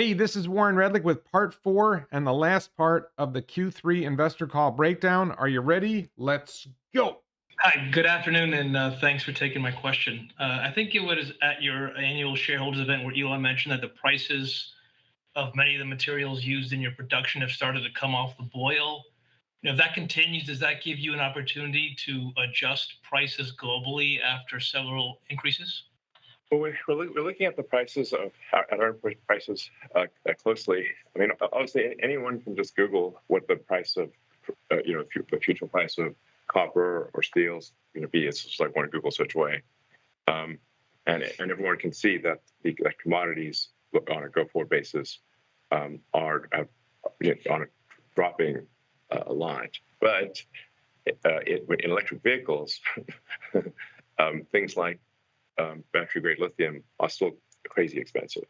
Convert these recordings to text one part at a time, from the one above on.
Hey, this is Warren Redlick with part four and the last part of the Q3 investor call breakdown. Are you ready? Let's go. Hi, good afternoon, and thanks for taking my question. I think it was at your annual shareholders event where Elon mentioned that the prices of many of the materials used in your production have started to come off the boil. If that continues, does that give you an opportunity to adjust prices globally after several increases? Well, we're looking at the prices of at our prices closely. I mean, obviously, anyone can just Google what the price of, the future price of copper or steel is going to be. It's just like one Google search away, and everyone can see that the commodities on a go-forward basis are on a dropping line. But in electric vehicles, things like battery grade lithium are still crazy expensive.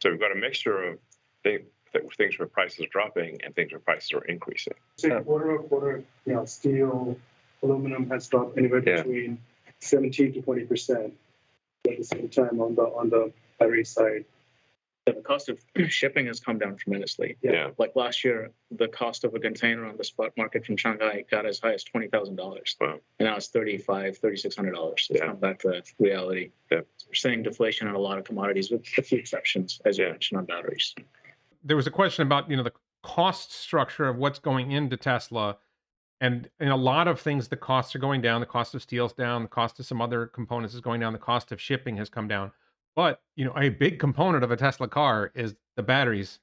So we've got a mixture of things where prices are dropping and things where prices are increasing. Say quarter, steel, aluminum has dropped anywhere between 17 to 20% at the same time on the battery side. The cost of shipping has come down tremendously. Yeah. Like last year, the cost of a container on the spot market from Shanghai got as high as $20,000. Wow. And now it's $3,600. It's come back to reality. Yeah. We're seeing deflation in a lot of commodities, with a few exceptions, as you mentioned, on batteries. There was a question about, the cost structure of what's going into Tesla. And in a lot of things, the costs are going down. The cost of steel's down. The cost of some other components is going down. The cost of shipping has come down. But, a big component of a Tesla car is the batteries,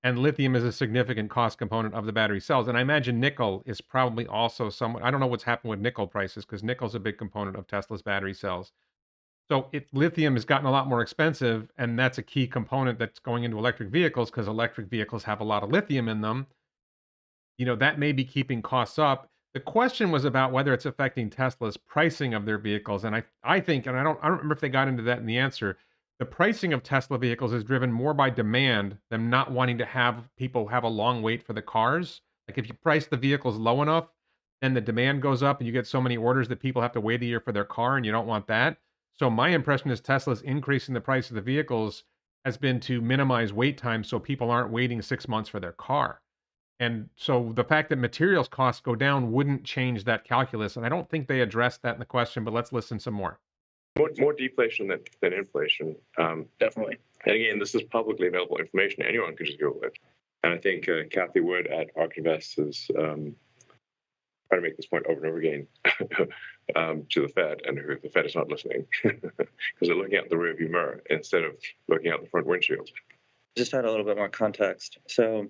and lithium is a significant cost component of the battery cells. And I imagine nickel is probably also somewhat, I don't know what's happened with nickel prices because nickel's a big component of Tesla's battery cells. So lithium has gotten a lot more expensive, and that's a key component that's going into electric vehicles because electric vehicles have a lot of lithium in them. That may be keeping costs up. The question was about whether it's affecting Tesla's pricing of their vehicles. And I think, and I don't remember if they got into that in the answer, the pricing of Tesla vehicles is driven more by demand, them not wanting to have people have a long wait for the cars. Like if you price the vehicles low enough, then the demand goes up and you get so many orders that people have to wait a year for their car, and you don't want that. So my impression is Tesla's increasing the price of the vehicles has been to minimize wait time so people aren't waiting 6 months for their car. And so the fact that materials costs go down wouldn't change that calculus. And I don't think they addressed that in the question, but let's listen some more. More deflation than inflation. Definitely. And again, this is publicly available information. Anyone could just Google it. And I think Kathy Wood at ARK Invest is trying to make this point over and over again to the Fed, and the Fed is not listening because they're looking out the rearview mirror instead of looking out the front windshield. Just add a little bit more context. So,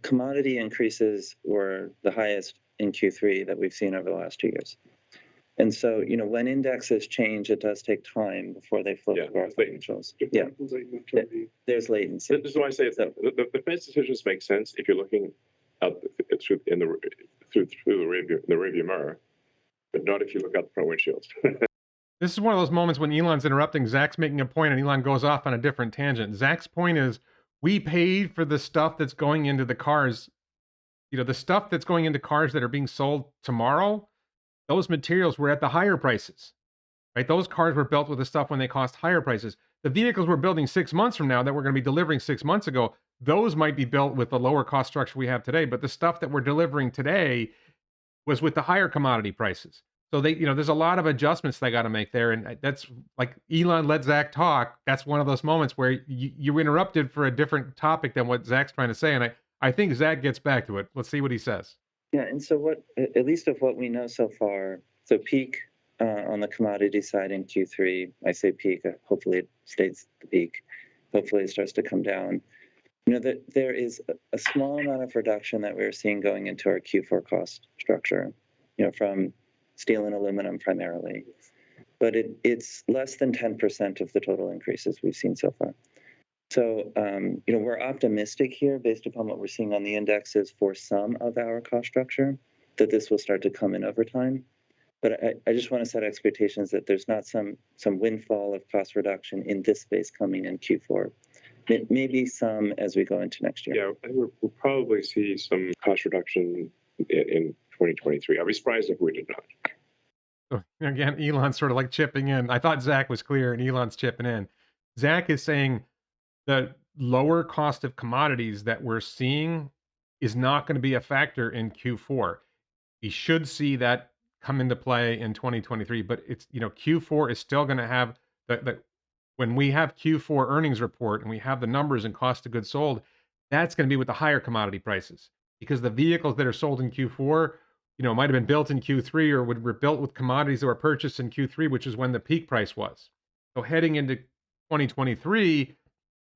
commodity increases were the highest in Q3 that we've seen over the last 2 years. And so, when indexes change, it does take time before they flow through our financials. Yeah, there's latency. This is why I say the Fed's decisions make sense if you're looking out through the rearview mirror, but not if you look out the front windshield. This is one of those moments when Elon's interrupting, Zach's making a point, and Elon goes off on a different tangent. Zach's point is, we paid for the stuff that's going into the cars. The stuff that's going into cars that are being sold tomorrow, those materials were at the higher prices, right? Those cars were built with the stuff when they cost higher prices. The vehicles we're building 6 months from now that we're going to be delivering 6 months ago, those might be built with the lower cost structure we have today. But the stuff that we're delivering today was with the higher commodity prices. So there's a lot of adjustments they got to make there. And that's like Elon let Zach talk. That's one of those moments where you interrupted for a different topic than what Zach's trying to say. And I think Zach gets back to it. Let's see what he says. Yeah, and so at least of what we know so far, so peak on the commodity side in Q3, I say peak, hopefully it stays the peak. Hopefully it starts to come down. There is a small amount of reduction that we're seeing going into our Q4 cost structure, from steel and aluminum primarily. But it's less than 10% of the total increases we've seen so far. So, we're optimistic here based upon what we're seeing on the indexes for some of our cost structure, that this will start to come in over time. But I just want to set expectations that there's not some windfall of cost reduction in this space coming in Q4. Maybe some as we go into next year. Yeah, I think we'll probably see some cost reduction in 2023. I'd be surprised if we did not. So again, Elon's sort of like chipping in. I thought Zach was clear, and Elon's chipping in. Zach is saying that lower cost of commodities that we're seeing is not going to be a factor in Q4. We should see that come into play in 2023, but it's, Q4 is still going to have the when we have Q4 earnings report and we have the numbers and cost of goods sold, that's going to be with the higher commodity prices because the vehicles that are sold in Q4, might have been built in Q3 or were built with commodities that were purchased in Q3, which is when the peak price was. So heading into 2023,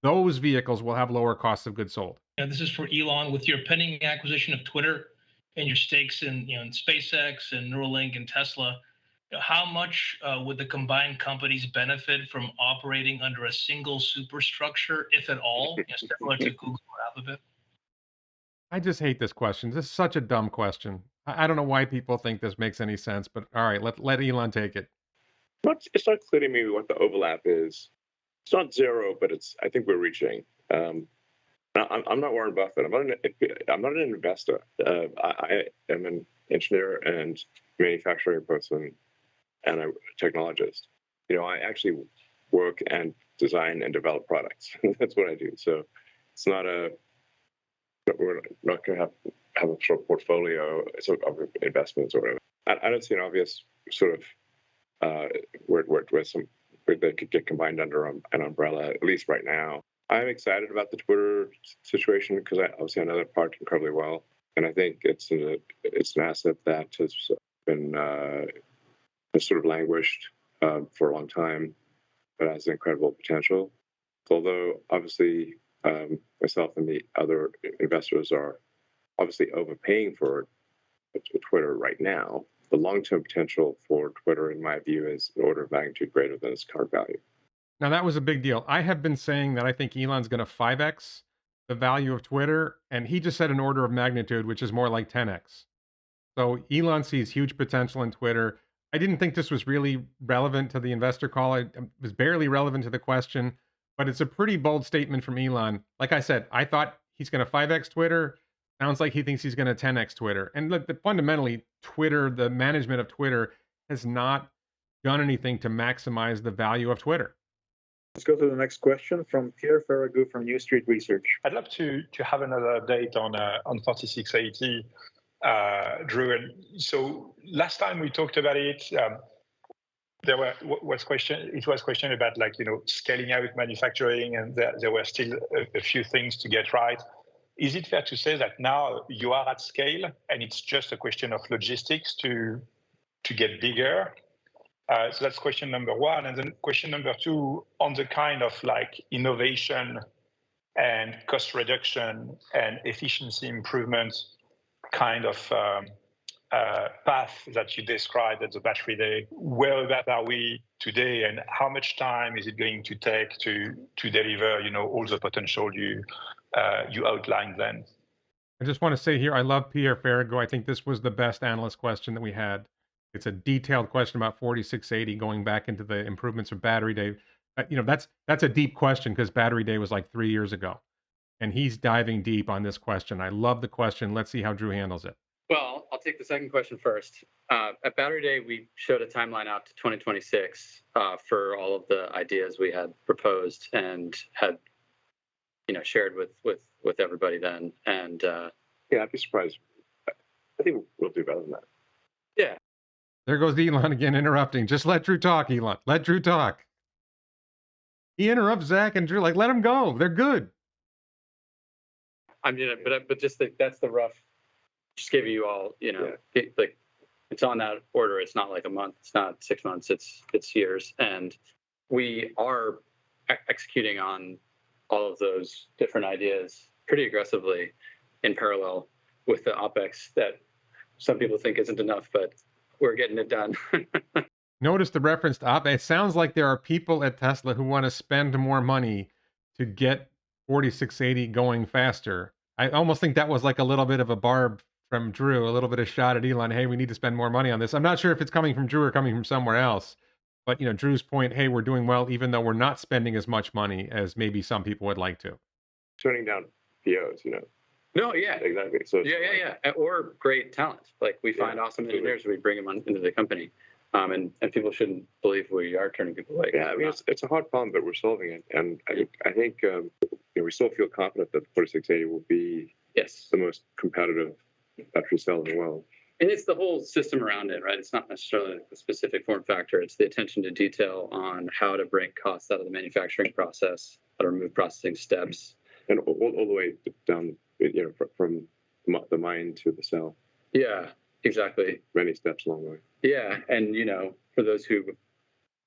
those vehicles will have lower costs of goods sold. This is for Elon. With your pending acquisition of Twitter and your stakes in SpaceX and Neuralink and Tesla, how much would the combined companies benefit from operating under a single superstructure, if at all, similar to Google or Alphabet? I just hate this question. This is such a dumb question. I don't know why people think this makes any sense, but all right, let Elon take it. It's not clear to me what the overlap is. It's not zero, but I think we're reaching. I'm not Warren Buffett. I'm not an investor. I am an engineer and manufacturing person and a technologist. I actually work and design and develop products. That's what I do. So it's not we're not going to have a sort of portfolio of investments or whatever. I don't see an obvious sort of where they could get combined under an umbrella, at least right now. I'm excited about the Twitter situation because obviously I know that product incredibly well, and I think it's an asset that has been has sort of languished for a long time, but has incredible potential. Although obviously myself and the other investors are obviously overpaying for Twitter right now. The long-term potential for Twitter, in my view, is an order of magnitude greater than its current value. Now, that was a big deal. I have been saying that I think Elon's going to 5x the value of Twitter, and he just said an order of magnitude, which is more like 10x. So Elon sees huge potential in Twitter. I didn't think this was really relevant to the investor call. It was barely relevant to the question, but it's a pretty bold statement from Elon. Like I said, I thought he's going to 5x Twitter. Sounds like he thinks he's going to 10x Twitter. And look, fundamentally, Twitter, the management of Twitter, has not done anything to maximize the value of Twitter. Let's go to the next question from Pierre Ferragut from New Street Research. I'd love to have another update on 4680, Drew. And so last time we talked about it, it was question about scaling out manufacturing, and there were still a few things to get right. Is it fair to say that now you are at scale and it's just a question of logistics to get bigger? So that's question number one. And then question number two, on the kind of innovation and cost reduction and efficiency improvement kind of path that you described at the Battery Day, where are we today, and how much time is it going to take to deliver all the potential you outlined then? I just want to say here, I love Pierre Ferragut. I think this was the best analyst question that we had. It's a detailed question about 4680 going back into the improvements of Battery Day. That's a deep question because Battery Day was like 3 years ago. And he's diving deep on this question. I love the question. Let's see how Drew handles it. Well, I'll take the second question first. At Battery Day, we showed a timeline out to 2026 for all of the ideas we had proposed and had shared with everybody then. And yeah, I'd be surprised. I think we'll do better than that. Yeah. There goes Elon again interrupting. Just let Drew talk, Elon. Let Drew talk. He interrupts Zach and Drew. Let them go. They're good. I mean, but just that's the rough. Just gave you all, it's on that order. It's not like a month. It's not 6 months. It's years, and we are executing on all of those different ideas pretty aggressively in parallel with the OpEx that some people think isn't enough, but we're getting it done. Notice the reference to OpEx. It sounds like there are people at Tesla who want to spend more money to get 4680 going faster. I almost think that was like a little bit of a barb from Drew, a little bit of shot at Elon. Hey, we need to spend more money on this. I'm not sure if it's coming from Drew or coming from somewhere else. But, Drew's point, hey, we're doing well, even though we're not spending as much money as maybe some people would like to. Turning down POs, No, yeah. Exactly. So yeah. Or great talent. We find awesome engineers, we bring them into the company. And people shouldn't believe we are turning people away. Yeah, I mean, it's a hard problem, but we're solving it. And I think we still feel confident that the 4680 will be Yes. the most competitive battery cell in the world. And it's the whole system around it, right? It's not necessarily a specific form factor. It's the attention to detail on how to break costs out of the manufacturing process, how to remove processing steps. And all the way down, from the mine to the cell. Yeah, exactly. Many steps along the way. Yeah, and for those who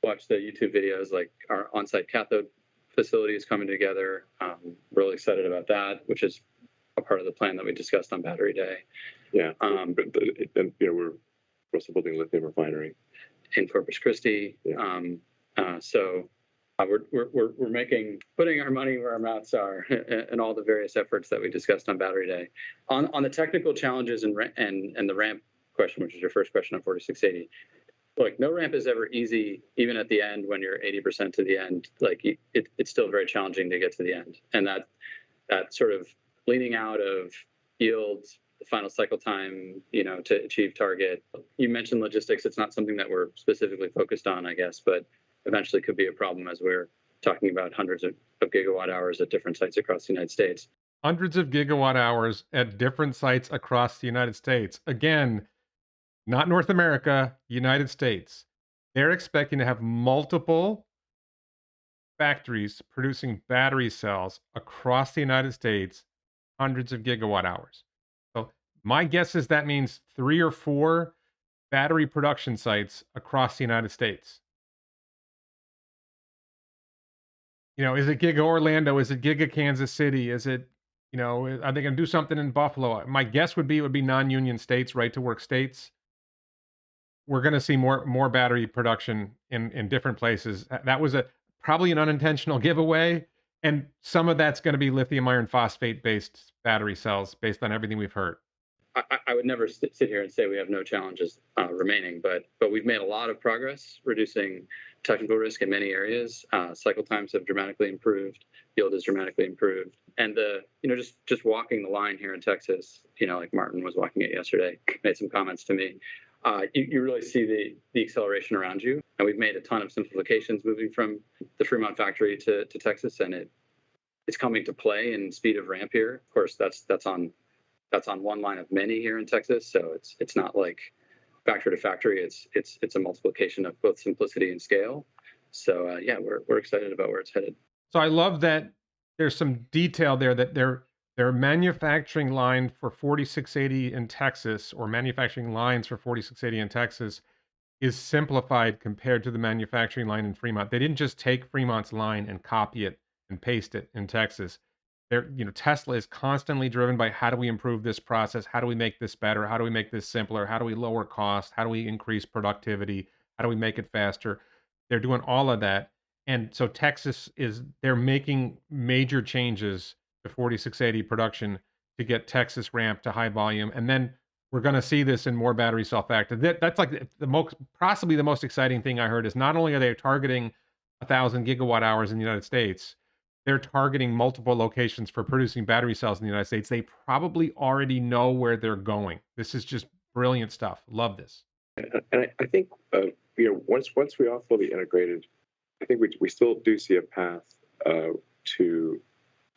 watch the YouTube videos, like our on-site cathode facility is coming together. Really excited about that, which is a part of the plan that we discussed on Battery Day. Yeah, we're also building a lithium refinery in Corpus Christi. Yeah. We're putting our money where our mouths are in all the various efforts that we discussed on Battery Day. On the technical challenges and the ramp question, which is your first question on 4680. Look, no ramp is ever easy, even at the end when you're 80% to the end. Like it's still very challenging to get to the end, and that sort of leaning out of yield, the final cycle time, to achieve target. You mentioned logistics. It's not something that we're specifically focused on, I guess, but eventually could be a problem as we're talking about hundreds of gigawatt hours at different sites across the United States. Hundreds of gigawatt hours at different sites across the United States. Again, not North America, United States. They're expecting to have multiple factories producing battery cells across the United States, hundreds of gigawatt hours. So my guess is that means 3 or 4 battery production sites across the United States. Is it Giga Orlando? Is it Giga Kansas City? Is it, are they going to do something in Buffalo? My guess would be it would be non-union states, right to work states. We're going to see more battery production in different places. That was probably an unintentional giveaway, and some of that's going to be lithium iron phosphate based battery cells, based on everything we've heard. I would never sit here and say we have no challenges remaining, but we've made a lot of progress reducing technical risk in many areas. Cycle times have dramatically improved, yield has dramatically improved, and just walking the line here in Texas, like Martin was walking it yesterday, made some comments to me. You really see the acceleration around you, and we've made a ton of simplifications moving from the Fremont factory to Texas, and it's coming to play in speed of ramp here. Of course, that's on one line of many here in Texas, so it's not like factory to factory. It's a multiplication of both simplicity and scale. So we're excited about where it's headed. So I love that there's some detail there that their manufacturing line for 4680 in Texas, or manufacturing lines for 4680 in Texas, is simplified compared to the manufacturing line in Fremont. They didn't just take Fremont's line and copy it and paste it in Texas. Tesla is constantly driven by how do we improve this process? How do we make this better? How do we make this simpler? How do we lower cost? How do we increase productivity? How do we make it faster? They're doing all of that. And so they're making major changes to 4680 production to get Texas ramped to high volume. And then we're going to see this in more battery cell factories. That's like possibly the most exciting thing I heard is not only are they targeting 1,000 gigawatt hours in the United States, they're targeting multiple locations for producing battery cells in the United States. They probably already know where they're going. This is just brilliant stuff. Love this. And I think once we are fully integrated, I think we still do see a path to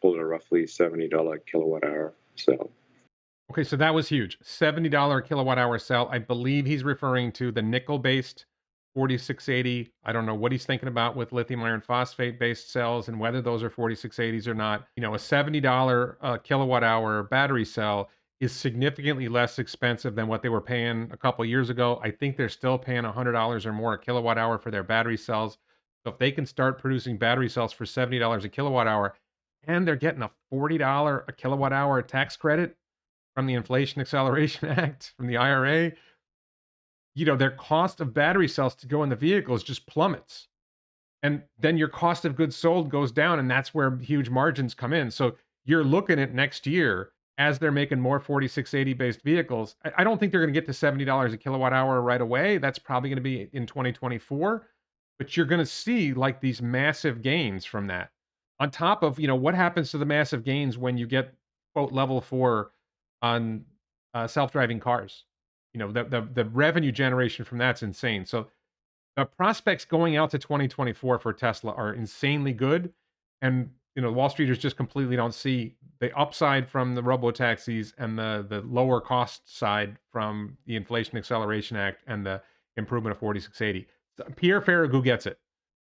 pull a roughly $70 kilowatt hour cell. Okay, so that was huge. $70 kilowatt hour cell. I believe he's referring to the nickel based 4680. I don't know what he's thinking about with lithium iron phosphate based cells and whether those are 4680s or not. A $70 kilowatt hour battery cell is significantly less expensive than what they were paying a couple years ago. I think they're still paying $100 or more a kilowatt hour for their battery cells. So if they can start producing battery cells for $70 a kilowatt hour, and they're getting a $40 a kilowatt hour tax credit from the Inflation Acceleration Act, from the IRA, their cost of battery cells to go in the vehicles just plummets. And then your cost of goods sold goes down, and that's where huge margins come in. So you're looking at next year, as they're making more 4680 based vehicles. I don't think they're going to get to $70 a kilowatt hour right away. That's probably going to be in 2024. But you're going to see like these massive gains from that. On top of, what happens to the massive gains when you get, quote, level 4 on self-driving cars? The revenue generation from that's insane. So the prospects going out to 2024 for Tesla are insanely good. And Wall Streeters just completely don't see the upside from the robotaxis and the lower cost side from the Inflation Acceleration Act and the improvement of 4680. Pierre Ferragu gets it,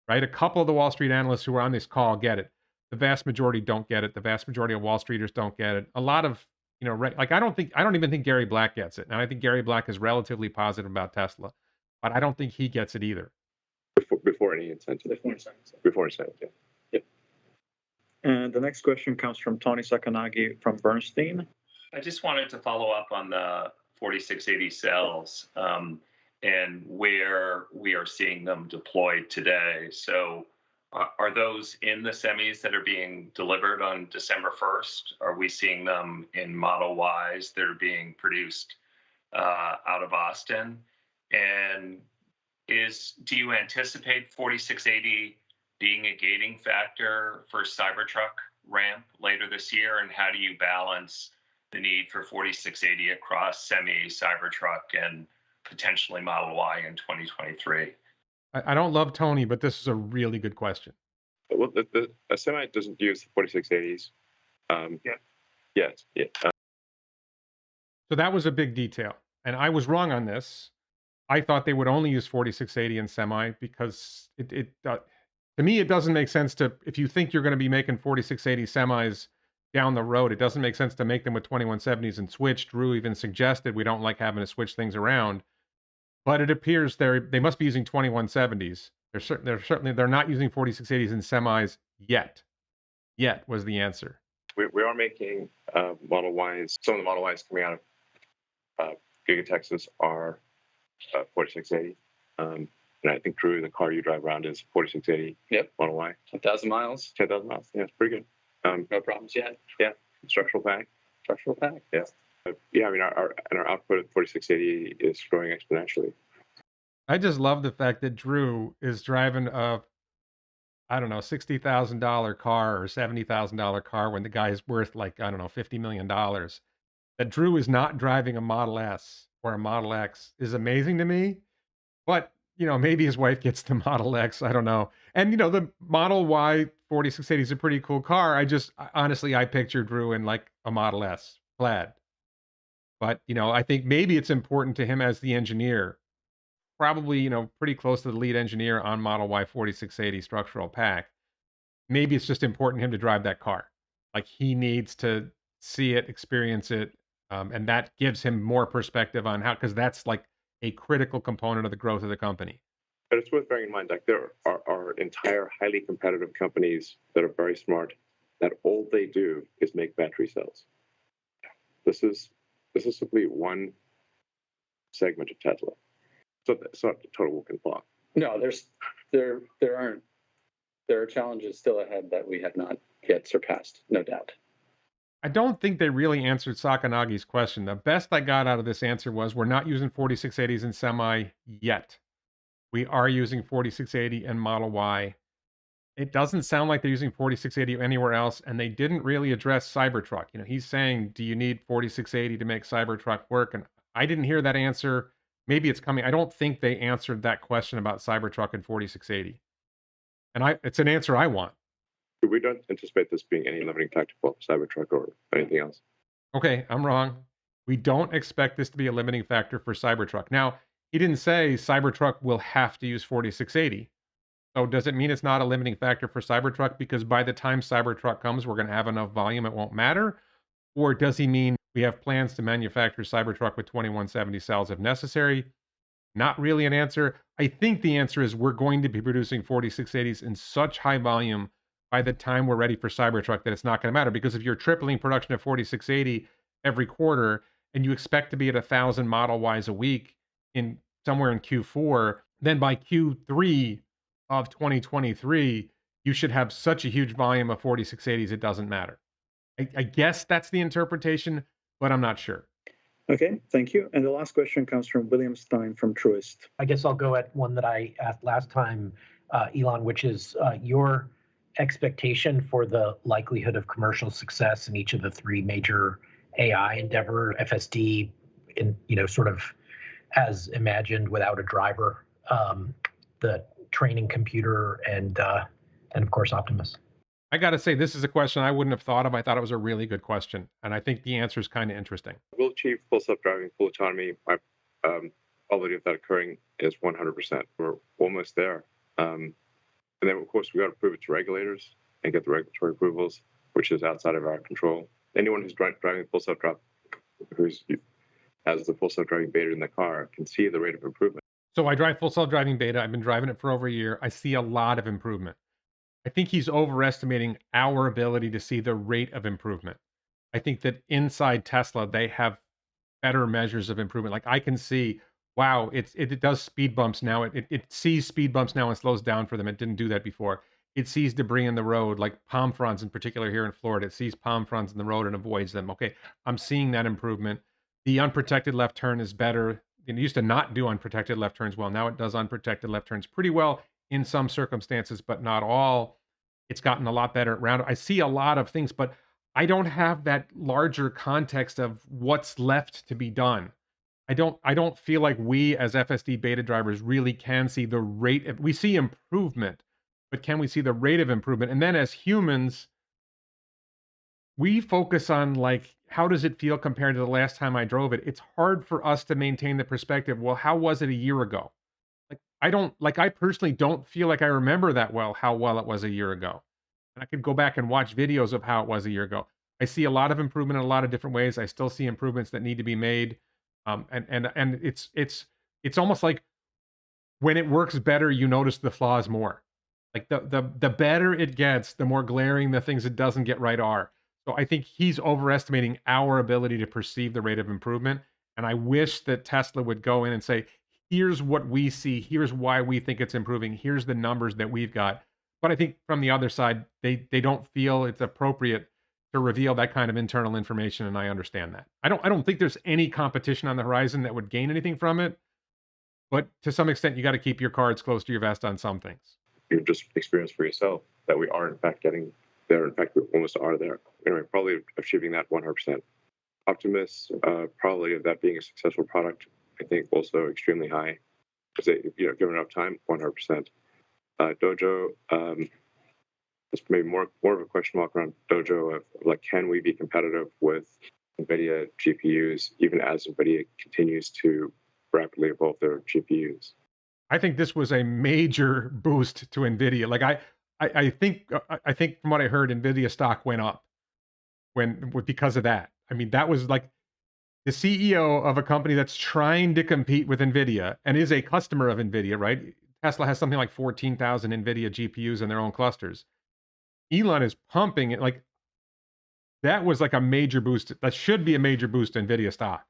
right? A couple of the Wall Street analysts who are on this call get it. The vast majority don't get it. The vast majority of Wall Streeters don't get it. A lot of, like I don't even think Gary Black gets it. And I think Gary Black is relatively positive about Tesla, but I don't think he gets it either. Before any incentive. Before incentive, yeah. And the next question comes from Tony Sacconaghi from Bernstein. I just wanted to follow up on the 4680 cells and where we are seeing them deployed today. So are those in the semis that are being delivered on December 1st? Are we seeing them in Model Ys that are being produced out of Austin? And do you anticipate 4680 being a gating factor for Cybertruck ramp later this year? And how do you balance the need for 4680 across semi, Cybertruck, and potentially Model Y in 2023? I don't love Tony, but this is a really good question. Well, a semi doesn't use the 4680s. Yet. Yeah. So that was a big detail. And I was wrong on this. I thought they would only use 4680 in semi because to me, it doesn't make sense if you think you're going to be making 4680 semis down the road, it doesn't make sense to make them with 2170s and switch. Drew even suggested we don't like having to switch things around, but it appears they must be using 2170s. They're not using 4680s in semis yet. Yet was the answer. We are making Model Ys. Some of the Model Ys coming out of Giga Texas are 4680. And I think, Drew, the car you drive around is 4680. Yep. Model Y. 10,000 miles. 10,000 miles. Yeah, it's pretty good. No problems yet. Yeah. Structural pack. Yeah. Yeah, I mean, our output at 4680 is growing exponentially. I just love the fact that Drew is driving a, I don't know, $60,000 car or $70,000 car when the guy is worth like, I don't know, $50 million. That Drew is not driving a Model S or a Model X is amazing to me. But, maybe his wife gets the Model X. I don't know. And, the Model Y 4680 is a pretty cool car. Honestly, I picture Drew in like a Model S plaid. But, I think maybe it's important to him as the engineer, probably, pretty close to the lead engineer on Model Y 4680 structural pack. Maybe it's just important to him to drive that car. Like he needs to see it, experience it. And that gives him more perspective on because that's like a critical component of the growth of the company. But it's worth bearing in mind, like there are entire highly competitive companies that are very smart that all they do is make battery cells. This is simply one segment of Tesla. So it's not a total walk in the park. No, there are challenges still ahead that we have not yet surpassed, no doubt. I don't think they really answered Sakanagi's question. The best I got out of this answer was we're not using 4680s in semi yet. We are using 4680 and Model Y. It doesn't sound like they're using 4680 anywhere else, and they didn't really address Cybertruck. He's saying, do you need 4680 to make Cybertruck work? And I didn't hear that answer. Maybe it's coming. I don't think they answered that question about Cybertruck and 4680. And it's an answer I want. We don't anticipate this being any limiting factor for Cybertruck or anything else. Okay, I'm wrong. We don't expect this to be a limiting factor for Cybertruck. Now, he didn't say Cybertruck will have to use 4680. So does it mean it's not a limiting factor for Cybertruck because by the time Cybertruck comes, we're going to have enough volume, it won't matter? Or does he mean we have plans to manufacture Cybertruck with 2170 cells if necessary? Not really an answer. I think the answer is we're going to be producing 4680s in such high volume by the time we're ready for Cybertruck that it's not going to matter. Because if you're tripling production of 4680 every quarter and you expect to be at 1,000 Model Ys a week somewhere in Q4, then by Q3 of 2023, you should have such a huge volume of 4680s, it doesn't matter. I guess that's the interpretation, but I'm not sure. Okay, thank you. And the last question comes from William Stein from Truist. I guess I'll go at one that I asked last time, Elon, which is your expectation for the likelihood of commercial success in each of the three major AI endeavor, FSD, sort of as imagined without a driver, the training computer, and of course Optimus. I got to say, this is a question I wouldn't have thought of. I thought it was a really good question, and I think the answer is kind of interesting. We'll achieve full self-driving, full autonomy. My probability of that occurring is 100%. We're almost there. And then, of course, we got to prove it to regulators and get the regulatory approvals, which is outside of our control. Anyone who's driving full self-driving, has the full self-driving beta in the car, can see the rate of improvement. So I drive full self-driving beta. I've been driving it for over a year. I see a lot of improvement. I think he's overestimating our ability to see the rate of improvement. I think that inside Tesla, they have better measures of improvement. Like I can see, wow, it does speed bumps now. It sees speed bumps now and slows down for them. It didn't do that before. It sees debris in the road, like palm fronds in particular here in Florida. It sees palm fronds in the road and avoids them. Okay, I'm seeing that improvement. The unprotected left turn is better. It used to not do unprotected left turns well. Now it does unprotected left turns pretty well in some circumstances, but not all. It's gotten a lot better around. I see a lot of things, but I don't have that larger context of what's left to be done. I don't feel like we as FSD beta drivers really can see the rate of, we see improvement, but can we see the rate of improvement? And then as humans, we focus on like how does it feel compared to the last time I drove it? It's hard for us to maintain the perspective, well, how was it a year ago? I personally don't feel like I remember that well how well it was a year ago. And I could go back and watch videos of how it was a year ago. I see a lot of improvement in a lot of different ways. I still see improvements that need to be made. And it's almost like when it works better, you notice the flaws more. Like the better it gets, the more glaring the things it doesn't get right are. So I think he's overestimating our ability to perceive the rate of improvement. And I wish that Tesla would go in and say, here's what we see, here's why we think it's improving, here's the numbers that we've got. But I think from the other side, they don't feel it's appropriate to reveal that kind of internal information, and I understand that. I don't think there's any competition on the horizon that would gain anything from it. But to some extent, you got to keep your cards close to your vest on some things. You just experience for yourself that we are in fact getting there. In fact, we almost are there. Anyway, probably achieving that 100%. Optimus, probably of that being a successful product, I think also extremely high. Because given enough time, 100%. Dojo, it's maybe more of a question mark around Dojo of like, can we be competitive with NVIDIA GPUs even as NVIDIA continues to rapidly evolve their GPUs? I think this was a major boost to NVIDIA. Like I think from what I heard, NVIDIA stock went up because of that. I mean, that was like the CEO of a company that's trying to compete with NVIDIA and is a customer of NVIDIA, right? Tesla has something like 14,000 NVIDIA GPUs in their own clusters. Elon is pumping it. Like that was like a major boost. That should be a major boost to NVIDIA stock.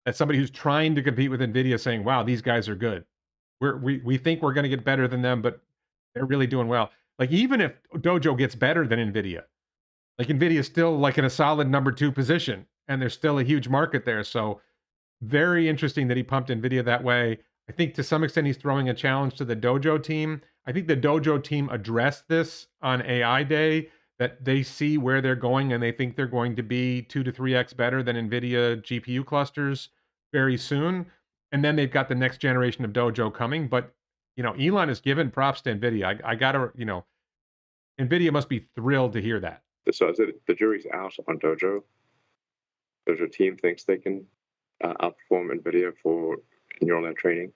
That's somebody who's trying to compete with NVIDIA saying, wow, these guys are good. We think we're going to get better than them, but they're really doing well. Like even if Dojo gets better than NVIDIA, like NVIDIA is still like in a solid number 2 position, and there's still a huge market there. So very interesting that he pumped NVIDIA that way. I think to some extent he's throwing a challenge to the Dojo team. I think the Dojo team addressed this on AI Day, that they see where they're going and they think they're going to be 2 to 3x better than NVIDIA GPU clusters very soon. And then they've got the next generation of Dojo coming. But, Elon has given props to NVIDIA. I got to, NVIDIA must be thrilled to hear that. So I said the jury's out on Dojo. Dojo team thinks they can outperform NVIDIA for neural net training.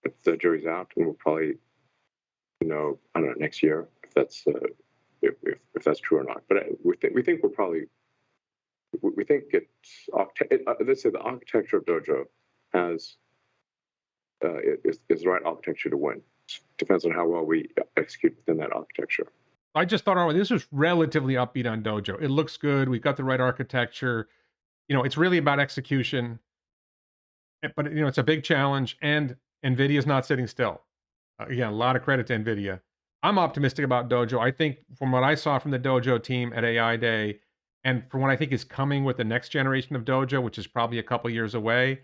But the jury's out, and we'll probably know, I don't know, next year if that's if that's true or not. But we think we're probably we think it's let's say the architecture of Dojo has is the right architecture to win. Depends on how well we execute within that architecture. I just thought, this was relatively upbeat on Dojo. It looks good. We've got the right architecture. It's really about execution. But, it's a big challenge, and NVIDIA's not sitting still. Again, a lot of credit to NVIDIA. I'm optimistic about Dojo. I think from what I saw from the Dojo team at AI Day, and from what I think is coming with the next generation of Dojo, which is probably a couple years away,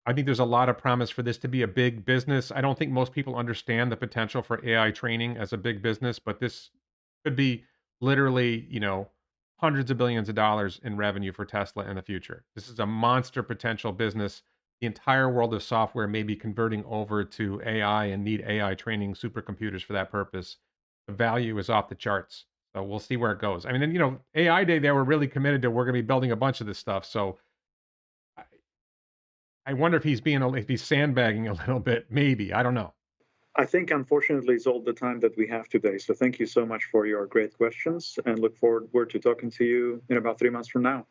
I think there's a lot of promise for this to be a big business. I don't think most people understand the potential for AI training as a big business, but this could be literally, hundreds of billions of dollars in revenue for Tesla in the future. This is a monster potential business. The entire world of software may be converting over to AI and need AI training supercomputers for that purpose. The value is off the charts. So we'll see where it goes. I mean, and, AI Day, they were really committed to we're going to be building a bunch of this stuff. So I, I wonder if if he's sandbagging a little bit. Maybe, I don't know. I think, unfortunately, it's all the time that we have today. So thank you so much for your great questions, and look forward to talking to you in about 3 months from now.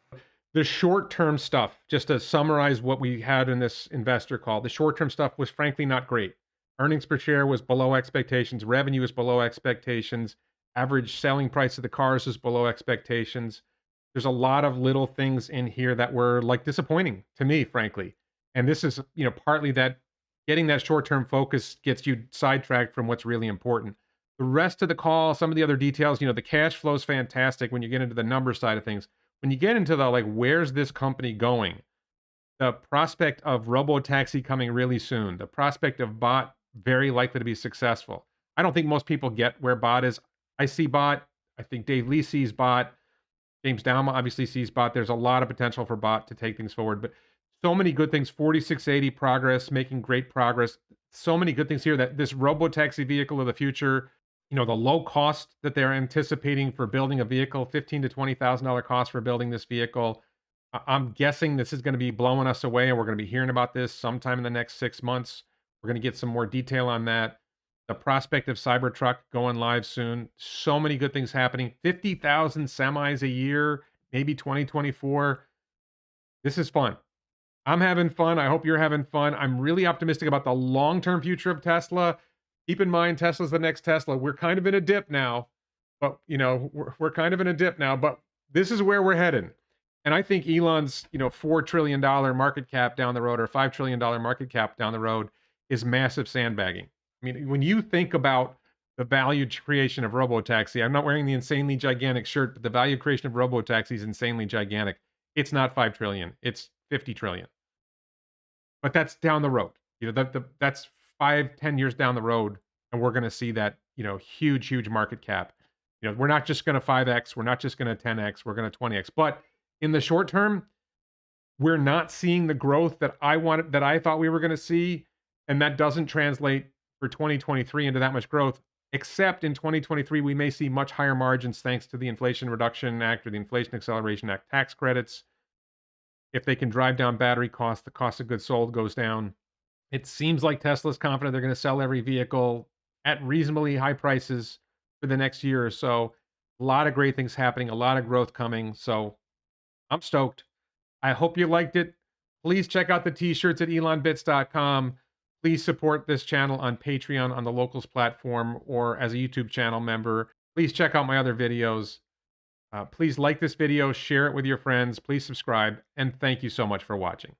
The short-term stuff, just to summarize what we had in this investor call, the short-term stuff was frankly not great. Earnings per share was below expectations. Revenue was below expectations. Average selling price of the cars was below expectations. There's a lot of little things in here that were like disappointing to me, frankly. And this is, partly that getting that short-term focus gets you sidetracked from what's really important. The rest of the call, some of the other details, the cash flow is fantastic when you get into the number side of things. When you get into the like, where's this company going? The prospect of Robotaxi coming really soon, the prospect of bot very likely to be successful. I don't think most people get where bot is. I see bot. I think Dave Lee sees bot. James Dalma obviously sees bot. There's a lot of potential for bot to take things forward, but so many good things. 4680 progress, making great progress. So many good things here that this Robotaxi vehicle of the future, the low cost that they're anticipating for building a vehicle, $15,000 to $20,000 cost for building this vehicle. I'm guessing this is going to be blowing us away, and we're going to be hearing about this sometime in the next 6 months. We're going to get some more detail on that. The prospect of Cybertruck going live soon. So many good things happening. 50,000 semis a year, maybe 2024. This is fun. I'm having fun. I hope you're having fun. I'm really optimistic about the long-term future of Tesla. Keep in mind, Tesla's the next Tesla. We're kind of in a dip now, but we're kind of in a dip now, but this is where we're heading. And I think Elon's, $4 trillion market cap down the road, or $5 trillion market cap down the road, is massive sandbagging. I mean, when you think about the value creation of Robotaxi, I'm not wearing the insanely gigantic shirt, but the value creation of Robotaxi is insanely gigantic. It's not 5 trillion, it's 50 trillion. But that's down the road. That's 5-10 years down the road, and we're going to see that, huge market cap. We're not just going to 5x, we're not just going to 10x, we're going to 20x. But in the short term, we're not seeing the growth that I thought we were going to see, and that doesn't translate for 2023 into that much growth. Except in 2023, we may see much higher margins thanks to the Inflation Reduction Act or the Inflation Acceleration Act tax credits. If they can drive down battery costs, the cost of goods sold goes down. It seems like Tesla's confident they're going to sell every vehicle at reasonably high prices for the next year or so. A lot of great things happening, a lot of growth coming. So I'm stoked. I hope you liked it. Please check out the t-shirts at elonbits.com. Please support this channel on Patreon, on the Locals platform, or as a YouTube channel member. Please check out my other videos. Please like this video, share it with your friends. Please subscribe, and thank you so much for watching.